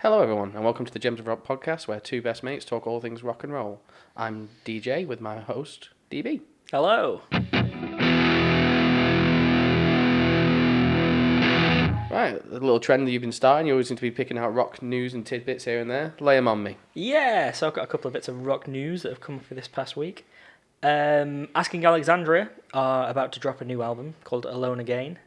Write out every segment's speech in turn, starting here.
Hello, everyone, and welcome to the Gems of Rock podcast, where two best mates talk all things rock and roll. I'm DJ with my host, DB. Hello. Right, a little trend that you've been starting. You always seem to be picking out rock news and tidbits here and there. Lay them on me. Yeah, so I've got a couple of bits of rock news that have come for this past week. Asking Alexandria are about to drop a new album called Alone Again.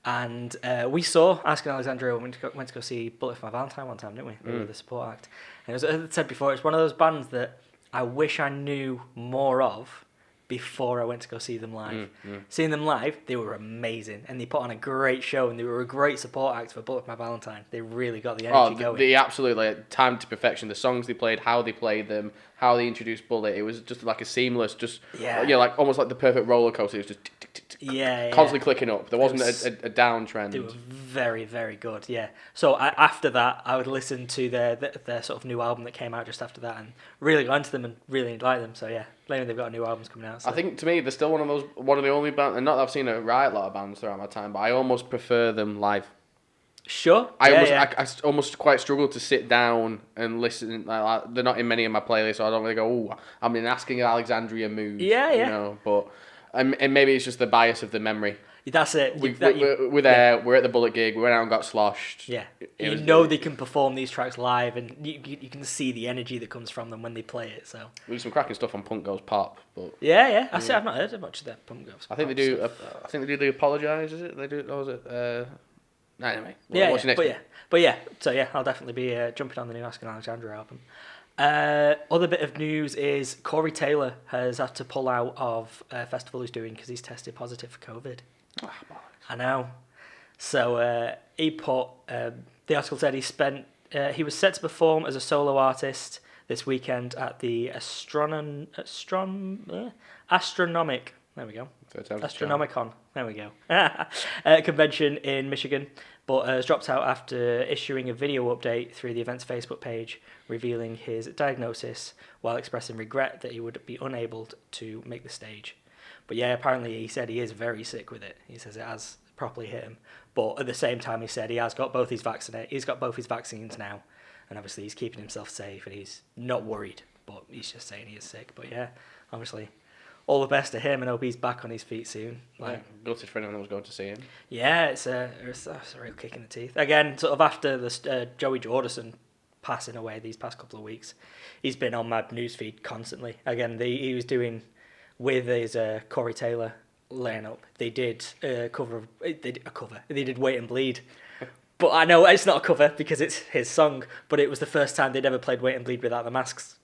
And we saw Asking Alexandria when we went to go see Bullet for My Valentine one time, didn't we? They were the support act. And as I said before, it's one of those bands that I wish I knew more of before I went to go see them live. Seeing them live, they were amazing. And they put on a great show, and they were a great support act for Bullet for My Valentine. They really got the energy going. They absolutely timed to perfection. The songs they played, how they played them, how they introduced Bullet. It was just like a seamless, like almost like the perfect roller coaster. It was just tick, tick, tick, tick, constantly clicking up. There wasn't a downtrend. They were very, very good, yeah. So after that, I would listen to their sort of new album that came out just after that, and really got into them and really liked them. So yeah, lately they've got new albums coming out. So. I think to me they're still one of the only bands, and not that I've seen a lot of bands throughout my time, but I almost prefer them live. Sure. I almost quite struggle to sit down and listen. Like, they're not in many of my playlists, so I don't really go, "Oh, I'm in Asking Alexandria mood." Yeah. You know, but and maybe it's just the bias of the memory. That's it. We're there. Yeah. We're at the Bullet gig. We went out and got sloshed. Yeah, they can perform these tracks live, and you can see the energy that comes from them when they play it. So we do some cracking stuff on Punk Goes Pop, but I've not heard much of that Punk Goes Pop. I think they do. I think they do the Apologise. Is it? They do. Or was it? Anyway. I'll definitely be jumping on the new Asking Alexandria album. Other bit of news is Corey Taylor has had to pull out of a festival he's doing because he's tested positive for COVID. I know. So he put the article said he was set to perform as a solo artist this weekend at the Astronomic. There we go. Astronomicon. There we go. Convention in Michigan, but has dropped out after issuing a video update through the event's Facebook page, revealing his diagnosis while expressing regret that he would be unable to make the stage. But yeah, apparently he said he is very sick with it. He says it has properly hit him. But at the same time, he said he has got both his vaccines now, and obviously he's keeping himself safe and he's not worried. But he's just saying he is sick. But yeah, obviously, all the best to him, and hope he's back on his feet soon. Gutted for anyone that was going to see him. Yeah, it's a real kick in the teeth. Again, sort of after the Joey Jordison passing away these past couple of weeks, he's been on my newsfeed constantly. Again, he was doing with his Corey Taylor lineup. They did a cover. They did Wait and Bleed. But I know it's not a cover because it's his song, but it was the first time they'd ever played Wait and Bleed without the masks.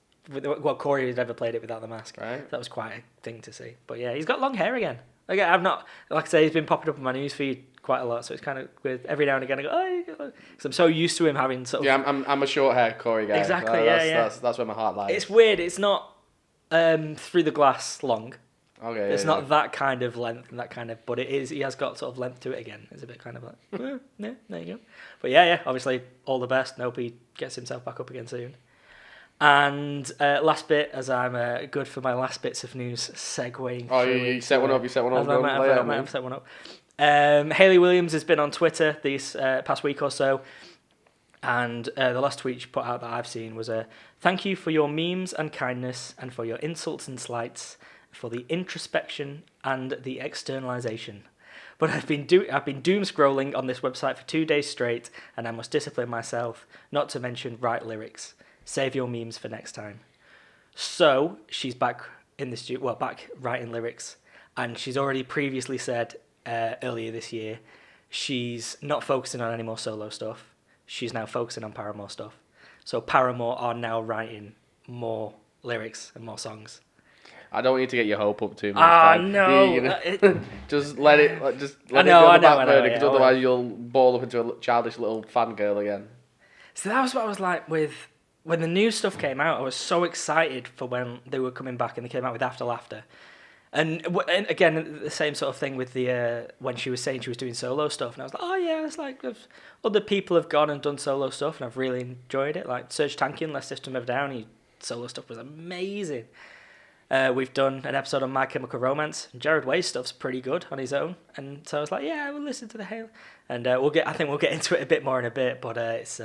Corey had ever played it without the mask. Right. That was quite a thing to see. But yeah, he's got long hair again. I've not, like I say, he's been popping up on my newsfeed quite a lot, so it's kind of weird. Every now and again I go, because I'm so used to him having sort of... Yeah, I'm a short hair Corey guy. Exactly, That's where my heart lies. It's weird, it's not through the glass long. Okay. It's not that kind of length and that kind of, but it is. He has got sort of length to it again. It's a bit kind of like, yeah, there you go. But yeah, obviously all the best. And hope he gets himself back up again soon. And last bit, as I'm good for my last bits of news, segueing. Oh, you set one up. You set one up. I might have set one up. Hayley Williams has been on Twitter these past week or so. And the last tweet she put out that I've seen was thank you for your memes and kindness and for your insults and slights, for the introspection and the externalization. But I've been doom scrolling on this website for 2 days straight, and I must discipline myself not to mention write lyrics. Save your memes for next time. So she's back in the studio, back writing lyrics, and she's already previously said earlier this year she's not focusing on any more solo stuff. She's now focusing on Paramore stuff. So Paramore are now writing more lyrics and more songs. I don't need to get your hope up too much. No. Just let it go on the back burner, because otherwise you'll ball up into a childish little fangirl again. So that was what I was like with when the new stuff came out. I was so excited for when they were coming back and they came out with After Laughter. And again, the same sort of thing with the when she was saying she was doing solo stuff, and I was like, oh yeah, it's like other people have gone and done solo stuff, and I've really enjoyed it. Like Serge Tankian, Last System of a Down, solo stuff was amazing. We've done an episode on My Chemical Romance, and Jared Way's stuff's pretty good on his own, and so I was like, yeah, we'll listen to the Hayley, and I think we'll get into it a bit more in a bit, but it's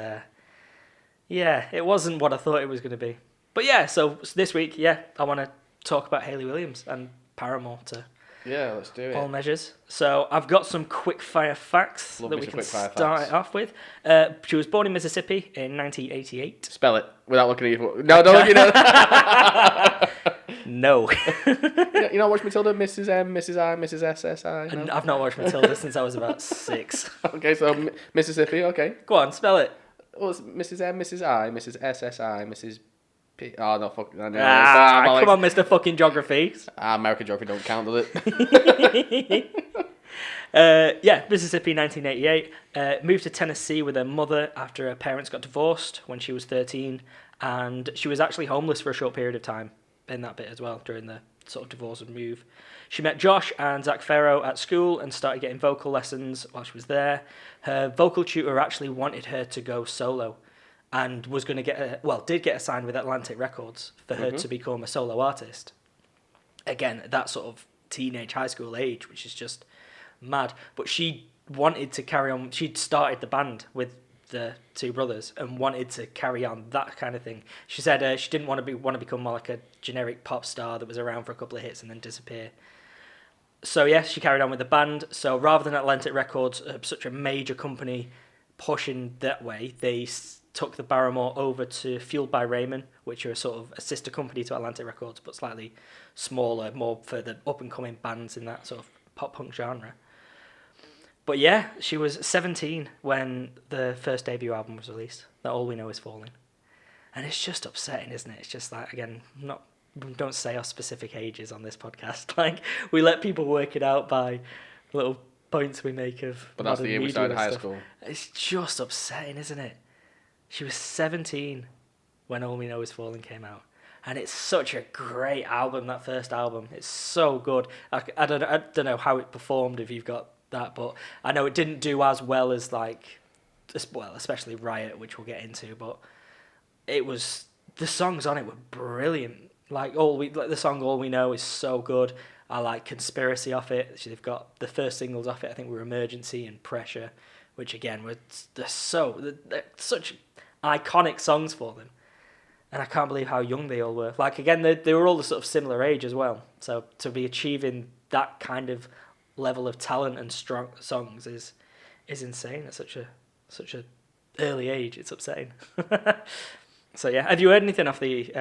Yeah, it wasn't what I thought it was going to be. But yeah, so this week, I want to talk about Hayley Williams and Paramore to let's do it. all measures. So I've got some quick fire facts that we can start it off with. She was born in Mississippi in 1988. Spell it without looking at you. No, don't look at No. You know, watch Matilda, Mrs. M, Mrs. I, Mrs. S, S, I. No? I've not watched Matilda since I was about 6. Okay, so Mississippi, okay. Go on, spell it. Well, it's Mrs. M, Mrs. I, Mrs. S, S, I, Mrs. P. Oh, no, fuck. No, come on, Mr. fucking Geography. American Geography don't count, does it? Mississippi, 1988. Moved to Tennessee with her mother after her parents got divorced when she was 13. And she was actually homeless for a short period of time in that bit as well, during the sort of divorce and move. She met Josh and Zach Farrow at school and started getting vocal lessons while she was there. Her vocal tutor actually wanted her to go solo and was going to did get signed with Atlantic Records for her to become a solo artist. Again, at that sort of teenage high school age, which is just mad. But she wanted to carry on. She'd started the band with the two brothers and wanted to carry on that kind of thing. She said she didn't want to become more like a generic pop star that was around for a couple of hits and then disappear. So she carried on with the band. So rather than Atlantic Records, such a major company pushing that way, they took the Paramore over to Fueled by Raymond, which are a sort of a sister company to Atlantic Records, but slightly smaller, more for the up-and-coming bands in that sort of pop-punk genre. But she was 17 when the first debut album was released, That All We Know Is Falling. And it's just upsetting, isn't it? It's just like, again, we don't say our specific ages on this podcast. Like, we let people work it out by little points we make of. But that's the year we started high school. It's just upsetting, isn't it? She was 17 when All We Know Is Falling came out. And it's such a great album, that first album. It's so good. I don't know how it performed, if you've got that, but I know it didn't do as well as especially Riot, which we'll get into, but it was, the songs on it were brilliant. The song All We Know is so good. I like Conspiracy off it. They've got the first singles off it, I think, were Emergency and Pressure, which again they're such iconic songs for them. And I can't believe how young they all were. Like, again, they were all the sort of similar age as well. So to be achieving that kind of level of talent and strong songs is insane at such a early age. It's upsetting. So have you heard anything off the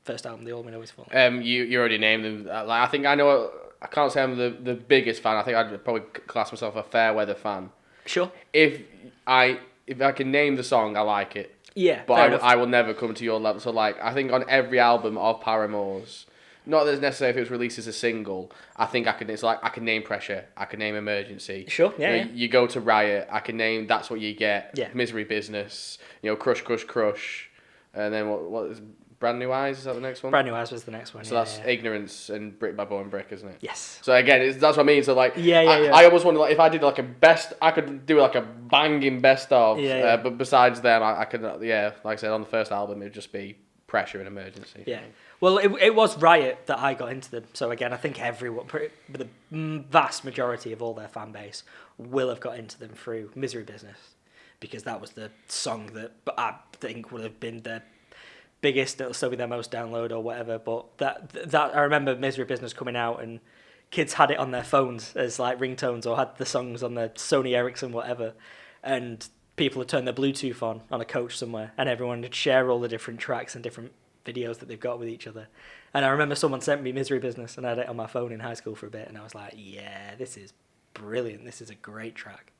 first album, The All We Know Is Falling? You already named them. I think I know. I can't say I'm the biggest fan. I think I'd probably class myself a fair weather fan. Sure. If I can name the song, I like it. Yeah. But I will never come to your level. So I think on every album of Paramore's, not that it's necessary if it was released as a single, I think I can name Pressure, I can name Emergency. Sure, You go to Riot, I can name That's What You Get, yeah. Misery Business, Crush, Crush, Crush, and then what is Brand New Eyes, is that the next one? Brand New Eyes was the next one. So that's Ignorance and Brick by Bone Brick, isn't it? Yes. So again, that's what I mean. So I almost wonder if I did a best, I could do a banging best of. But besides them, I could like I said on the first album, it'd just be Pressure and Emergency. Yeah. Well, it was Riot that I got into them. So again, I think everyone, the vast majority of all their fan base will have got into them through Misery Business, because that was the song that I think would have been their biggest. It'll still be their most download or whatever. But that I remember Misery Business coming out and kids had it on their phones as like ringtones, or had the songs on their Sony Ericsson whatever, and people would turn their Bluetooth on a coach somewhere, and everyone would share all the different tracks and different videos that they've got with each other. And I remember someone sent me Misery Business, and I had it on my phone in high school for a bit, and I was like, yeah, this is brilliant. This is a great track.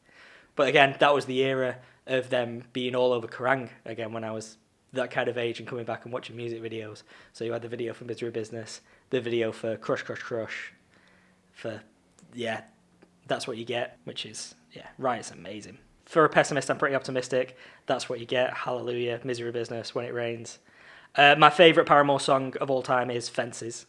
But again, that was the era of them being all over Kerrang! Again, when I was that kind of age and coming back and watching music videos. So you had the video for Misery Business, the video for Crush, Crush, Crush, for, That's What You Get, which is, Riot's amazing. For a pessimist, I'm pretty optimistic. That's What You Get, Hallelujah, Misery Business, When It Rains. My favourite Paramore song of all time is Fences,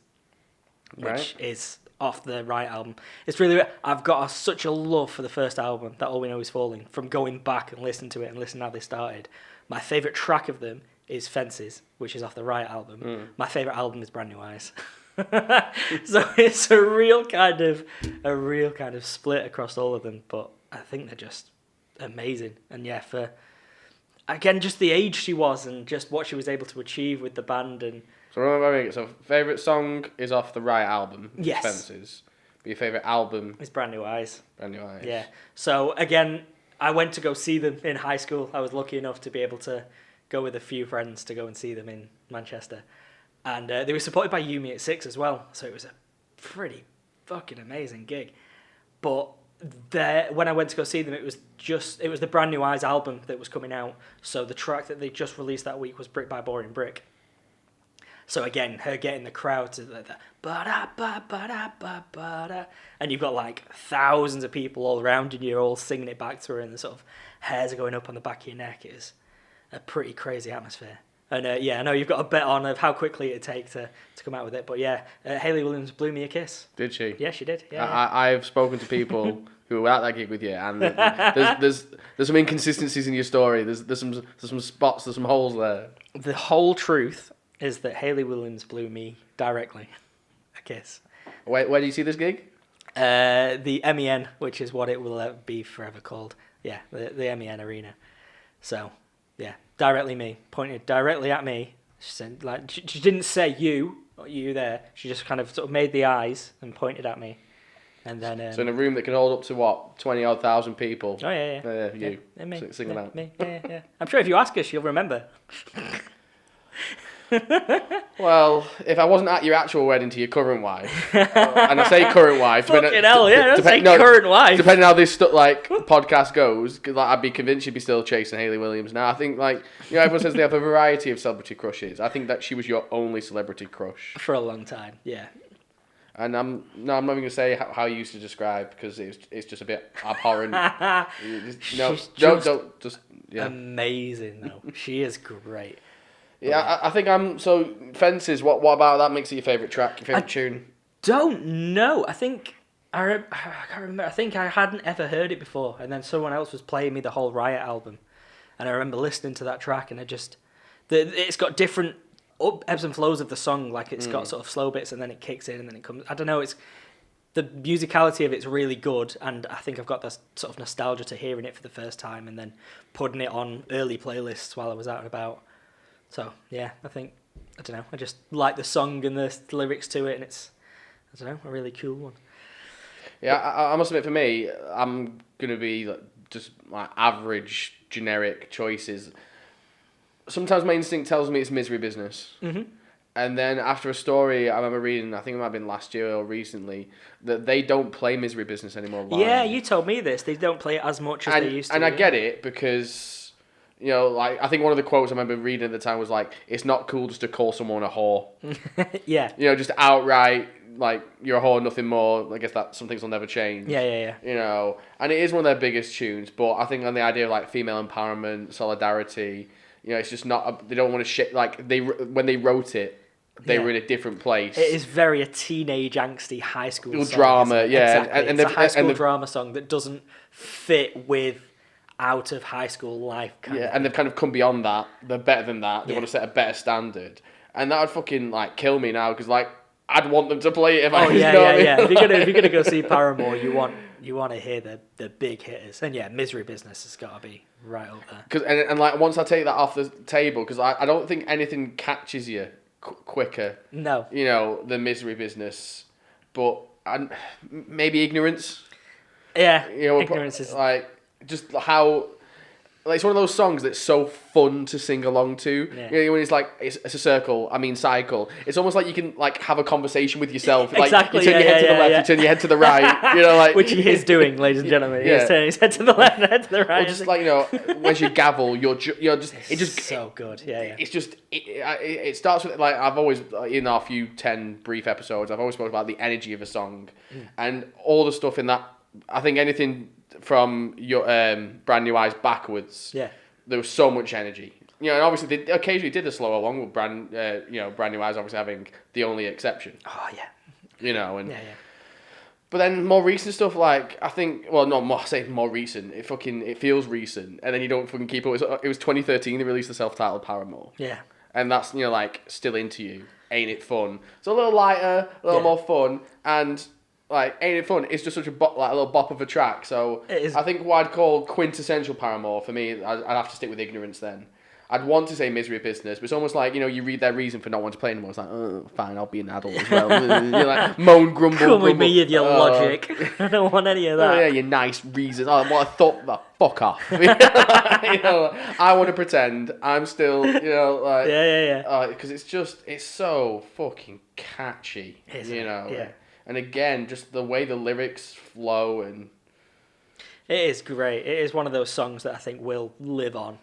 which is off the Riot album. It's really, I've got such a love for the first album, That All We Know Is Falling, from going back and listening to it and listening how they started. My favourite track of them is Fences, which is off the Riot album. My favourite album is Brand New Eyes. So it's a real kind of split across all of them, but I think they're just amazing. And again, just the age she was and just what she was able to achieve with the band. And so favourite song is off the Riot album, yes. Fences. But your favourite album is Brand New Eyes. Brand New Eyes. Yeah. So again, I went to go see them in high school. I was lucky enough to be able to go with a few friends to go and see them in Manchester. And they were supported by You Me at 6 as well. So it was a pretty fucking amazing gig. But when I went to go see them, it was the Brand New Eyes album that was coming out. So the track that they just released that week was Brick by Boring Brick. So again, her getting the crowd to the ba-da-ba-ba-da-ba-ba-da, and you've got like thousands of people all around and you're all singing it back to her and the sort of hairs are going up on the back of your neck. It is a pretty crazy atmosphere. And I know you've got a bet on of how quickly it'd take to come out with it. But yeah, Hayley Williams blew me a kiss. Did she? Yeah, she did. Yeah. I've spoken to people who were at that gig with you, and there's some inconsistencies in your story. There's some spots, there's some holes there. The whole truth is that Hayley Williams blew me directly a kiss. Where do you see this gig? The MEN, which is what it will be forever called. Yeah, the MEN Arena. So, yeah, directly me, pointed directly at me. She said, like, she didn't say you there. She just kind of sort of made the eyes and pointed at me. And then so in a room that can hold up to what, 20,000 odd people? Oh yeah. You me, singing out. Me, yeah. I'm sure if you ask her, she'll remember. Well, if I wasn't at your actual wedding to your current wife, and I say current wife, fucking hell, yeah, don't say current wife. Depending on how this podcast goes, cause, I'd be convinced she'd be still chasing Hayley Williams. Now, I think everyone says they have a variety of celebrity crushes. I think that she was your only celebrity crush for a long time. Yeah. And I'm not even gonna say how you used to describe because it's just a bit abhorrent. Just amazing though. She is great. Yeah, I think so Fences. What about that makes it your favourite track, your favourite tune? Don't know. I think I can't remember. I think I hadn't ever heard it before, and then someone else was playing me the whole Riot album, and I remember listening to that track, and it's got different ebbs and flows of the song. Like it's got sort of slow bits, and then it kicks in, and then it comes. I don't know. It's the musicality of it's really good, and I think I've got this sort of nostalgia to hearing it for the first time, and then putting it on early playlists while I was out and about. So, yeah, I don't know, I just like the song and the lyrics to it, and it's, I don't know, a really cool one. Yeah, I must admit, for me, I'm going to be just average, generic choices. Sometimes my instinct tells me it's Misery Business. Mm-hmm. And then after a story I remember reading, I think it might have been last year or recently, that they don't play Misery Business anymore live. Yeah, you told me this. They don't play it as much as they used to. And I get it, because... I think one of the quotes I remember reading at the time was it's not cool just to call someone a whore. Yeah. Just outright, you're a whore, nothing more. I guess that some things will never change. Yeah. And it is one of their biggest tunes, but I think on the idea of female empowerment, solidarity, it's just not, they don't want to shit, when they wrote it, they were in a different place. It is very a teenage, angsty high school song. Drama, yeah. Exactly. It's a high school drama song that doesn't fit with out of high school life. And they've kind of come beyond that. They're better than that. They want to set a better standard. And that would fucking kill me now, because I'd want them to play it if I was yeah. If you're gonna go see Paramore, you want to hear the big hitters. And yeah, Misery Business has got to be right up there. Because once I take that off the table, because I don't think anything catches you quicker. No. Than Misery Business, but maybe ignorance. Yeah. Ignorance is just how it's one of those songs that's so fun to sing along to. Yeah. When it's a circle, cycle. It's almost like you can have a conversation with yourself. Exactly. You turn your head to the left, you turn your head to the right. Which he is doing, ladies and gentlemen. He is turning his head to the left and head to the right. Or just where's your gavel? You're just so good. Yeah. It's just it starts with I've always in our few 10 brief episodes I've always spoken about the energy of a song, and all the stuff in that. I think anything from your Brand New Eyes backwards, there was so much energy. And obviously they occasionally did a slower one with Brand New Eyes obviously having the only exception. Oh yeah. But then more recent stuff I think, well, not more, I say more recent. It feels recent, and then you don't fucking keep up. It was 2013 they released the self-titled Paramore. Yeah. And that's Still Into You, Ain't It Fun? It's a little lighter, a little more fun, and Like, ain't it fun? It's just such a like a little bop of a track. So It is. I think what I'd call quintessential Paramore for me, I'd have to stick with Ignorance then. I'd want to say Misery Business, but it's almost like, you read their reason for not wanting to play anymore. It's like, oh, fine, I'll be an adult as well. You're like, moan, grumble, Come with me with your grumble. logic. I don't want any of that. Oh, yeah, your nice reasons. Oh, what I thought, fuck off. I want to pretend I'm still, like... Yeah. Because it's so fucking catchy, Yeah. And again, just the way the lyrics flow and... It is great. It is one of those songs that I think will live on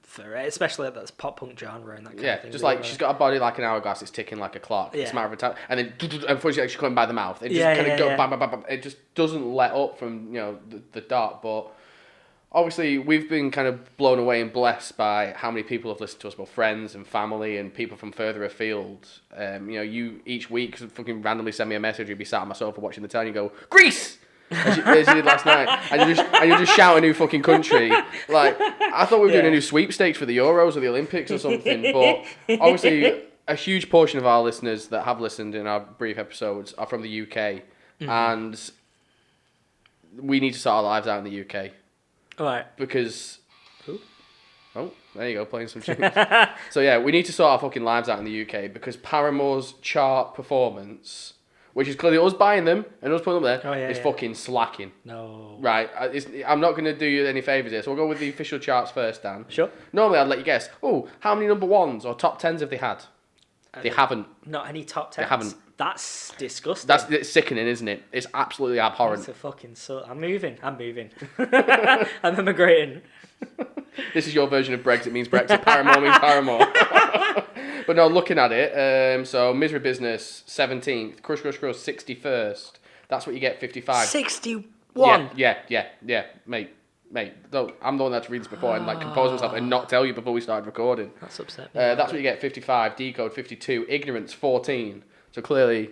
for especially that pop punk genre and that kind of thing. Just like she's got a body like an hourglass, it's ticking like a clock. It's a matter of time, and then unfortunately she's coming by the mouth. It just kind of goes bam, bam, bam, bam. It just doesn't let up from the dot. But obviously we've been kind of blown away and blessed by how many people have listened to us, both friends and family and people from further afield. You each week fucking randomly send me a message. You'd be sat on my sofa watching the telly and you go, Greece! As you did last night, and you just shout a new fucking country. Like, I thought we were doing a new sweepstakes for the Euros or the Olympics or something. But obviously, a huge portion of our listeners that have listened in our brief episodes are from the UK, and we need to sort our lives out in the UK. All right. Because, oh, there you go, playing some tunes. So yeah, we need to sort our fucking lives out in the UK because Paramore's chart performance, which is clearly us buying them and us putting them there, is fucking slacking. No. Right, I'm not going to do you any favours here, so we'll go with the official charts first, Dan. Sure. Normally I'd let you guess, how many number ones or top tens have they had? They haven't. Not any top tens. They haven't. That's disgusting. It's sickening, isn't it? It's absolutely abhorrent. It's a fucking I'm moving. I'm immigrating. This is your version of Brexit means Brexit. Paramore means Paramore. But no, looking at it, so Misery Business, 17th. Crush Crush Crush, 61st. That's what you get, 55. 61? Yeah, mate. No, I'm the one that had to read this before and compose myself and not tell you before we started recording. That's upset. That's what you get, 55. Decode, 52. Ignorance, 14. So clearly...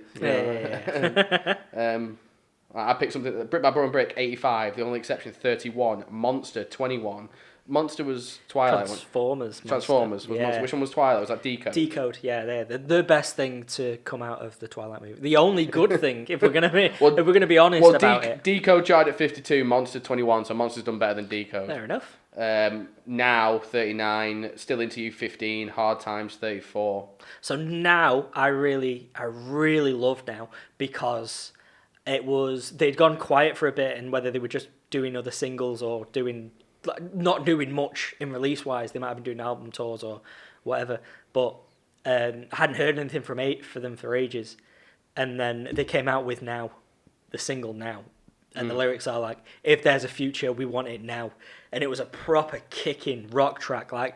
I picked something... Brick by Borough Brick, 85. The only exception, 31. Monster, 21. Monster was Twilight. Transformers. Was Monster. Which one was Twilight? Was that Decode? Decode, yeah. They're the best thing to come out of the Twilight movie. The only good thing, if we're gonna be honest about it. Decode charted at 52, Monster 21, so Monster's done better than Decode. Fair enough. Now 39, Still Into You 15, Hard Times 34. So now I really love now because they'd gone quiet for a bit, and whether they were just doing other singles or not doing much in release wise, they might have been doing album tours or whatever, but I hadn't heard anything from them for ages, and then they came out with Now, the single Now, and the lyrics are like, if there's a future, we want it now, and it was a proper kicking rock track, like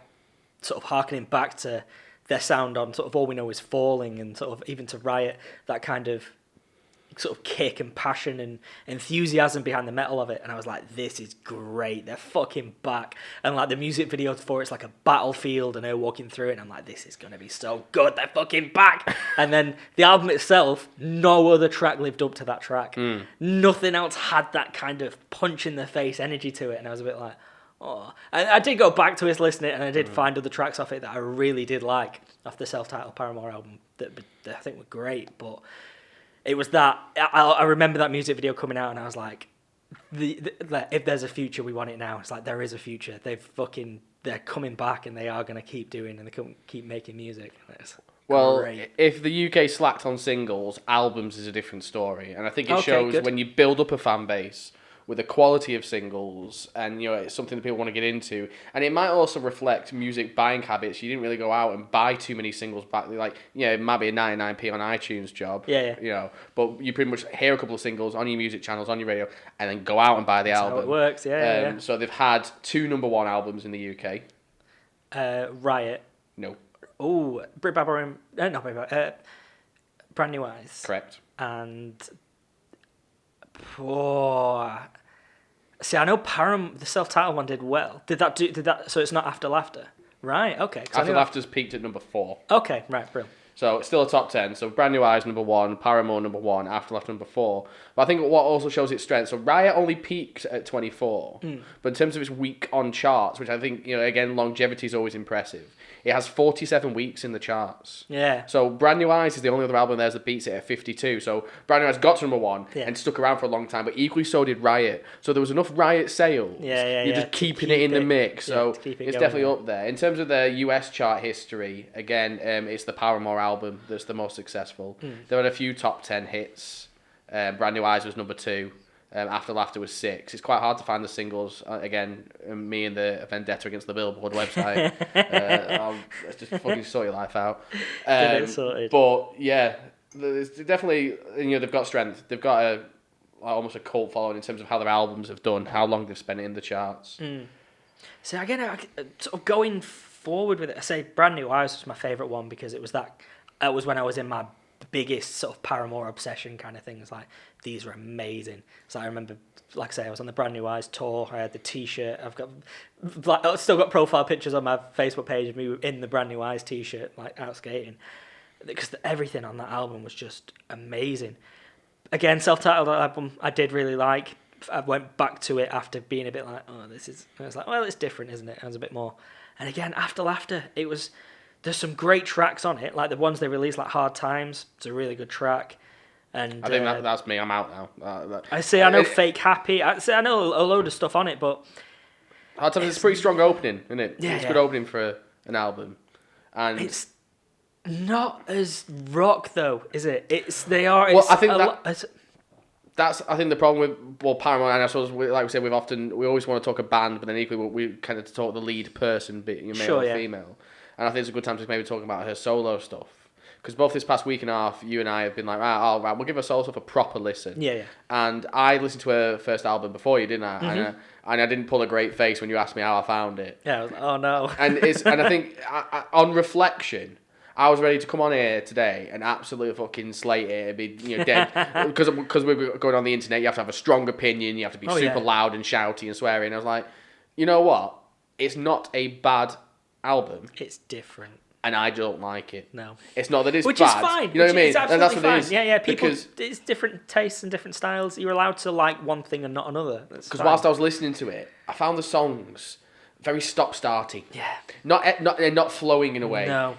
sort of harkening back to their sound on sort of All We Know Is Falling, and sort of even to Riot, that kind of sort of kick and passion and enthusiasm behind the metal of it, and I was like, this is great, they're fucking back. And like the music video for it's like a battlefield and her walking through it, and I'm like, this is gonna be so good, they're fucking back. And then the album itself, no other track lived up to that track. Nothing else had that kind of punch in the face energy to it, and I was a bit like, oh. And I did go back to listen it, and I did find other tracks off it that I really did like off the self-titled Paramore album that I think were great, but it was that I remember that music video coming out, and I was like, if there's a future, we want it now. It's like, there is a future. They're coming back, and they are going to keep doing, and they keep making music. Great. If the UK slacked on singles, albums is a different story, and I think it shows when you build up a fan base with the quality of singles, and it's something that people want to get into, and it might also reflect music buying habits. You didn't really go out and buy too many singles back, it might be a 99p on iTunes job, but you pretty much hear a couple of singles on your music channels, on your radio, and then go out and buy the album. That's how it works. So they've had 2 number 1 albums in the UK. Riot. No. Oh, Brit Barbarian. Not Brit Barbarian. Brand New Eyes. Correct. And see, I know the self-titled one did well. Did that? So it's not After Laughter, right? Okay. After Laughter's peaked at number 4. Okay, right, brilliant. So it's still a top 10. So Brand New Eyes number 1, Paramore number 1, Afterlife number 4. But I think what also shows its strength. So Riot only peaked at 24, but in terms of its week on charts, which I think again longevity is always impressive. It has 47 weeks in the charts. Yeah. So Brand New Eyes is the only other album there that beats it at 52. So Brand New Eyes got to number 1 and stuck around for a long time, but equally so did Riot. So there was enough Riot sales. You're just keeping it in the mix. So it's definitely up there. In terms of the US chart history, again, it's the Paramore album that's the most successful. There were a few top 10 hits. Brand New Eyes was number 2. After Laughter was 6. It's quite hard to find the singles. Again, me and the vendetta against the Billboard website. Let's just fucking sort your life out. Get it sorted. But yeah, there's definitely they've got strength. They've got almost a cult following in terms of how their albums have done, how long they've spent in the charts. So again, sort of going forward with it, I say Brand New Eyes was my favourite one because it was when I was in my biggest sort of Paramore obsession kind of things. Like, these were amazing. So I remember, like I say, I was on the Brand New Eyes tour. I had the T-shirt. I've still got profile pictures on my Facebook page of me in the Brand New Eyes T-shirt, like out skating, because everything on that album was just amazing. Again, self-titled album I did really like. I went back to it after being a bit like, I was like, well, it's different, isn't it? It was a bit more. And again, After Laughter, there's some great tracks on it, like the ones they released, like Hard Times. It's a really good track. And I think that's me. I'm out now. I know Fake Happy. I know a load of stuff on it, but Hard Times is a pretty strong opening, isn't it? Yeah, it's a good opening for an album. And it's not as rock though, is it? I think that's the problem with Paramore, and I suppose like we said, we always want to talk a band, but then equally we kind of talk the lead person, male or female. And I think it's a good time to maybe talk about her solo stuff. Because both this past week and a half, you and I have been like, right, we'll give her solo stuff a proper listen. Yeah. And I listened to her first album before you, didn't I? Mm-hmm. And I didn't pull a great face when you asked me how I found it. Yeah, I was like, oh no. and I think on reflection, I was ready to come on here today and absolutely fucking slate it and be dead. Because we're going on the internet, you have to have a strong opinion, you have to be super loud and shouty and swearing. I was like, you know what? It's not a bad album. It's different. And I don't like it. No. It's not that it's Which bad. Which is fine. You know what I mean? It's absolutely that's what fine. it is. Yeah. People, it's different tastes and different styles. You're allowed to like one thing and not another. Because whilst I was listening to it, I found the songs very stop-starty. Yeah. Not flowing in a way. No.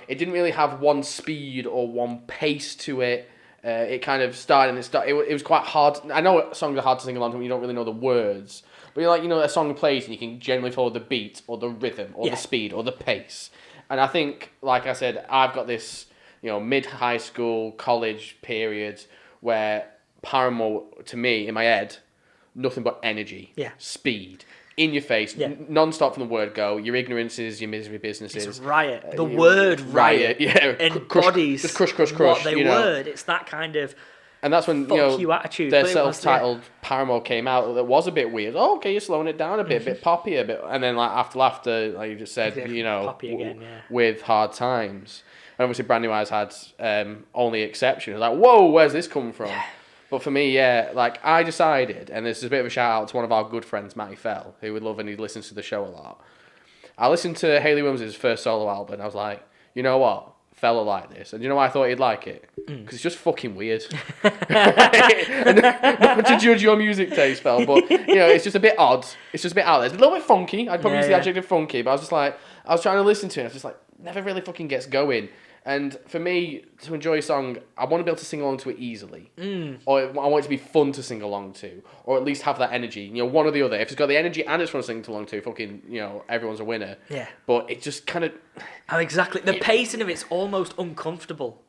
It didn't really have one speed or one pace to it. It kind of started and it was quite hard. I know songs are hard to sing along to when you don't really know the words. But a song plays and you can generally follow the beat or the rhythm or the speed or the pace. And I think, like I said, I've got this, mid-high school, college period where Paramore, to me, in my head, nothing but energy, speed, in your face, non-stop from the word go, your ignorances, your misery businesses. It's riot. The word riot embodies just crush, what they word. It's that kind of... And that's when you attitude. Their self-titled Paramore came out. That was a bit weird. Oh, okay, you're slowing it down a bit poppy a bit. And then After Laughter, like you just said, poppy again, with Hard Times. And obviously Brand New Eyes had Only Exception. It was like, whoa, where's this come from? Yeah. But for me, I decided, and this is a bit of a shout out to one of our good friends, Matty Fell, who would love and he listens to the show a lot. I listened to Hayley Williams' first solo album and I was like, you know what? Fella like this, and you know why I thought he'd like it? Because it's just fucking weird. Not to judge your music taste, Fel, but it's just a bit odd. It's just a bit out there. It's a little bit funky. I'd probably use the adjective funky, but I was just like, I was trying to listen to it. I was just like, never really fucking gets going. And for me, to enjoy a song, I want to be able to sing along to it easily. Or I want it to be fun to sing along to. Or at least have that energy. One or the other. If it's got the energy and it's fun to sing along to, fucking, everyone's a winner. Yeah. But it just kind of... Oh, exactly. The pacing of it's almost uncomfortable.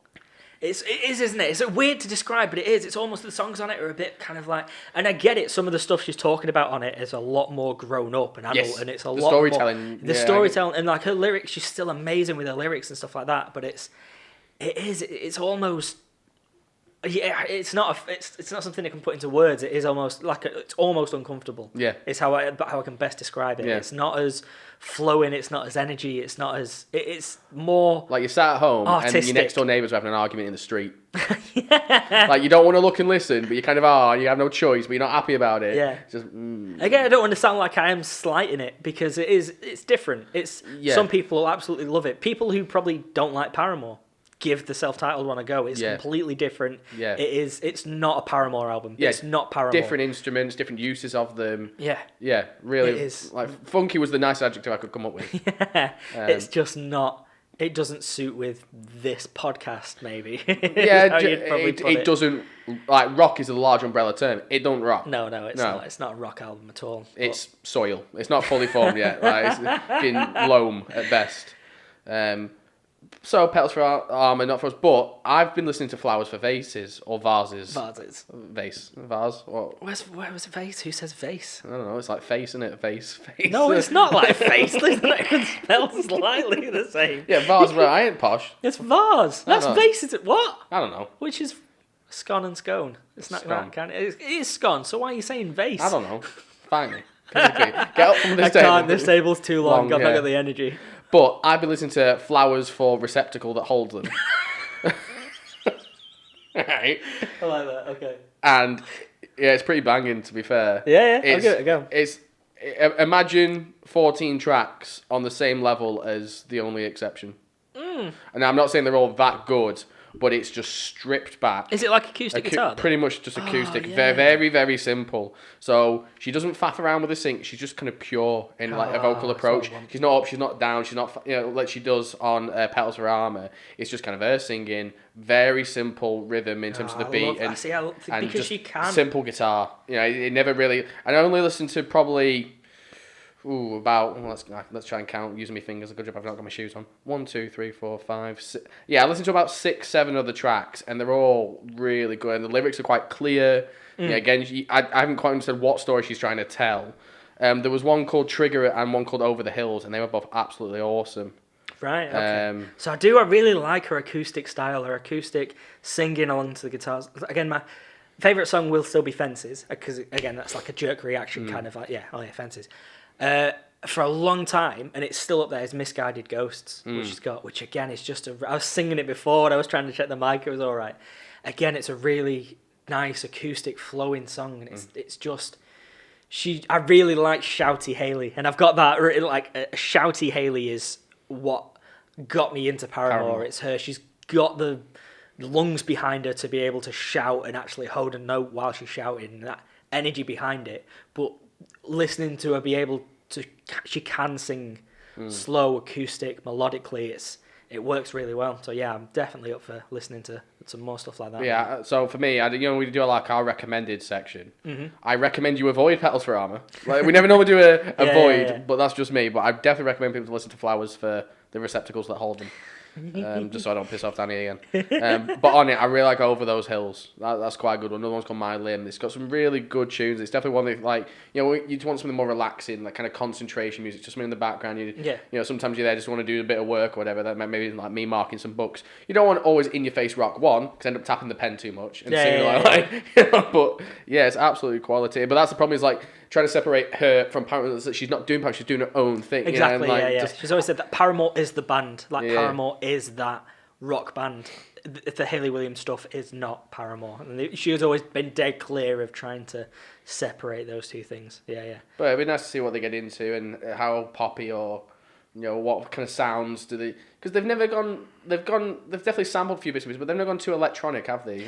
It is, isn't it? It's weird to describe, but it is. It's almost the songs on it are a bit kind of like... And I get it. Some of the stuff she's talking about on it is a lot more grown up and adult. And it's a lot storytelling, more... The storytelling. And like her lyrics, she's still amazing with her lyrics and stuff like that. But it's almost... Yeah, it's not something I can put into words. It is almost it's almost uncomfortable. Yeah, it's how I can best describe it. Yeah. It's not as flowing. It's not as energy. It's not as. It's more like you're sat at home artistic. And your next door neighbours are having an argument in the street. Yeah. Like you don't want to look and listen, but you kind of are. And you have no choice, but you're not happy about it. Yeah. It's just, Again, I don't want to sound like I am slighting it because it's different. Some people will absolutely love it. People who probably don't like Paramore give the self-titled one a go. It's completely different. Yeah. It's not a Paramore album. Yeah. It's not Paramore. Different instruments, different uses of them. Yeah. Yeah, really. It is. Like, funky was the nice adjective I could come up with. Yeah. It's just not... It doesn't suit with this podcast, maybe. Yeah, it doesn't... Like, rock is a large umbrella term. It don't rock. No, it's not. It's not a rock album at all. It's soil. It's not fully formed yet. Like, it's fucking loam at best. So, Petals for Armour, not for us. But I've been listening to Flowers for Vases, or Vases. Vases. Vase. Vase? What? Where was vase? Who says vase? I don't know. It's like face, isn't it? Face. No, it's not like face. It's not even spelled slightly the same. Yeah, vase. Well, I ain't posh. It's vase. That's vase. Is it what? I don't know. Which is scone and scone. It's not Scone. that kind of... It is scone, so why are you saying vase? I don't know. Find me. Get up from this table. I can't. This table's too long. I've not got the energy. But I've been listening to Flowers for Receptacle That Holds Them. Right. I like that. Okay. And yeah, it's pretty banging, to be fair. Yeah. I'll give it a go. Imagine 14 tracks on the same level as The Only Exception. And I'm not saying they're all that good, but it's just stripped back. Is it like acoustic guitar? Pretty much just acoustic. Yeah. Very, very, very simple. So she doesn't faff around with the sync. She's just kind of pure in like a vocal approach. She's not up, she's not down, she's not, like she does on Petals for Armour. It's just kind of her singing. Very simple rhythm in terms of the beat. And because just she can. Simple guitar. It never really... And I only listened to probably... let's try and count using my fingers. A good job I've not got my shoes on. 1, 2, 3, 4, 5, 6. Yeah, I listened to about 6, 7 other tracks, and they're all really good. And the lyrics are quite clear. Yeah, again, I haven't quite understood what story she's trying to tell. There was one called Trigger It and one called Over the Hills, and they were both absolutely awesome. Right, okay. So I really like her acoustic style, her acoustic singing along to the guitars. Again, my favourite song will still be Fences, because, again, that's like a jerk reaction kind of like, Fences. For a long time, and it's still up there, is Misguided Ghosts, which she's got, which again is just I was singing it before, and I was trying to check the mic, it was alright. Again, it's a really nice acoustic flowing song, and it's just... I really like Shouty Hayley, and I've got that, like, Shouty Hayley is what got me into Paramore. It's her. She's got the lungs behind her to be able to shout and actually hold a note while she's shouting, that energy behind it. But listening to her be able to... She can sing slow, acoustic, melodically. It works really well. So yeah, I'm definitely up for listening to some more stuff like that. Yeah, so for me, we do like our recommended section. I recommend you avoid Petals for Armour. Like, we never normally do a avoid, but that's just me. But I definitely recommend people to listen to Flowers for the Receptacles That Hold Them. Just so I don't piss off Danny again. But on it, I really like Over Those Hills. That's quite a good one. Another one's called My Limb. It's got some really good tunes. It's definitely one that, like, you want something more relaxing, like kind of concentration music, just something in the background. Sometimes you're there just want to do a bit of work or whatever. That maybe like me marking some books. You don't want always in your face rock because end up tapping the pen too much and singing But yeah, it's absolutely quality. But that's the problem, is like trying to separate her from Paramore. She's not doing Paramore, she's doing her own thing. Exactly. She's always said that Paramore is the band. Paramore is that rock band. The Hayley Williams stuff is not Paramore, and she has always been dead clear of trying to separate those two things. Yeah. But it'd be nice to see what they get into and how poppy or what kind of sounds do they? Because they've definitely sampled a few bits of music, but they've never gone too electronic, have they?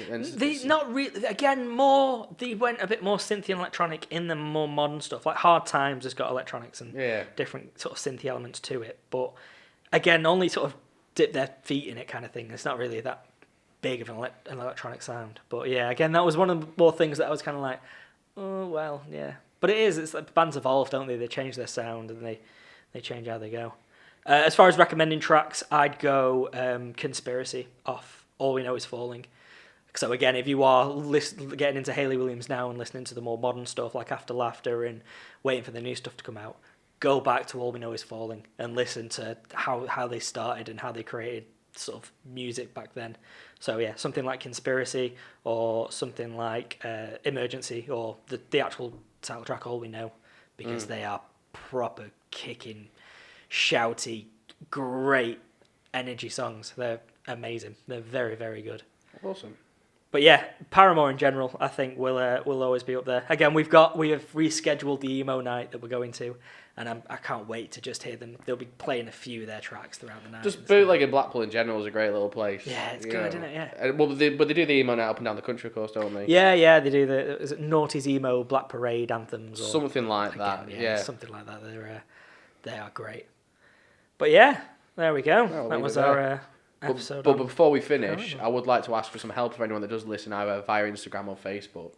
Not really. Again, they went a bit more synthy and electronic in the more modern stuff. Like Hard Times has got electronics and different sort of synthy elements to it, but again, only sort of dip their feet in it kind of thing. It's not really that big of an electronic sound. But yeah, again, that was one of the more things that I was kind of like, oh, well, yeah. But it's like bands evolve, don't they? They change their sound and they change how they go. As far as recommending tracks, I'd go Conspiracy off All We Know Is Falling. So again, if you are getting into Hayley Williams now and listening to the more modern stuff like After Laughter and waiting for the new stuff to come out, go back to All We Know Is Falling and listen to how they started and how they created sort of music back then. So yeah, something like Conspiracy or something like Emergency or the actual title track All We Know, because they are proper kicking, shouty, great energy songs. They're amazing. They're very, very good. Awesome. But yeah, Paramore in general, I think will always be up there. Again, we have rescheduled the emo night that we're going to, and I can't wait to just hear them. They'll be playing a few of their tracks throughout the night. Just bootleg in Blackpool in general is a great little place. Yeah, it's good, isn't it? Yeah. But they do the emo night up and down the country, of course, don't they? Yeah, they do the is it Naughty's emo Black Parade anthems or something like that. Yeah, something like that. They are great. But yeah, there we go. That was our episode. But before we finish, I would like to ask for some help for anyone that does listen either via Instagram or Facebook.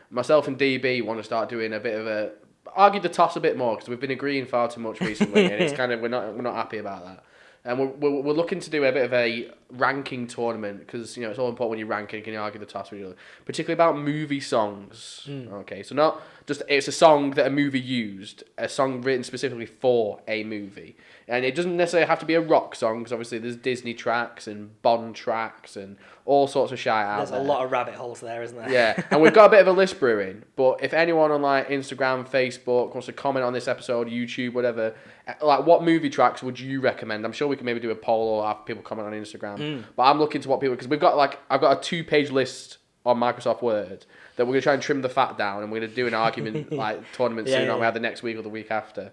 Myself and DB want to start doing a bit of argue the toss a bit more because we've been agreeing far too much recently, and it's kind of we're not happy about that. And we're looking to do a bit of a ranking tournament because it's all important when you're ranking. Can you argue the toss with each other, particularly about movie songs? Okay, so not just it's a song that a movie used, a song written specifically for a movie, and it doesn't necessarily have to be a rock song because obviously there's Disney tracks and Bond tracks and all sorts of shit out there. There's a lot of rabbit holes there, isn't there? Yeah, and we've got a bit of a list brewing. But if anyone on Instagram, Facebook wants to comment on this episode, YouTube, whatever, what movie tracks would you recommend? I'm sure we can maybe do a poll or have people comment on Instagram. But I'm looking to what people because we've got I've got a 2-page list on Microsoft Word that we're gonna try and trim the fat down, and we're gonna do an argument tournament soon, or either next week or the week after.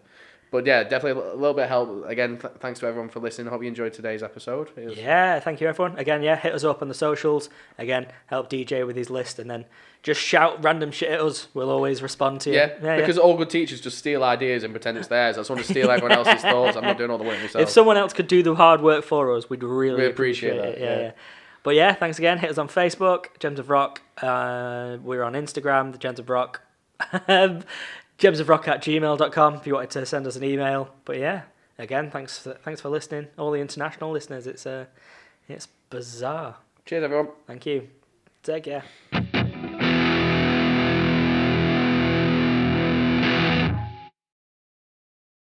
But yeah, definitely a little bit of help. Again, thanks to everyone for listening. I hope you enjoyed today's episode. Yeah, thank you everyone. Again, hit us up on the socials. Again, help DJ with his list, and then just shout random shit at us. We'll always respond to you. Yeah, because all good teachers just steal ideas and pretend it's theirs. I just want to steal everyone else's thoughts. I'm not doing all the work myself. If someone else could do the hard work for us, we'd really appreciate it. Yeah. But yeah, thanks again. Hit us on Facebook, Gems of Rock. We're on Instagram, the Gems of Rock. gemsofrock@gmail.com if you wanted to send us an email. But yeah, again, thanks for listening. All the international listeners, it's bizarre. Cheers, everyone. Thank you. Take care.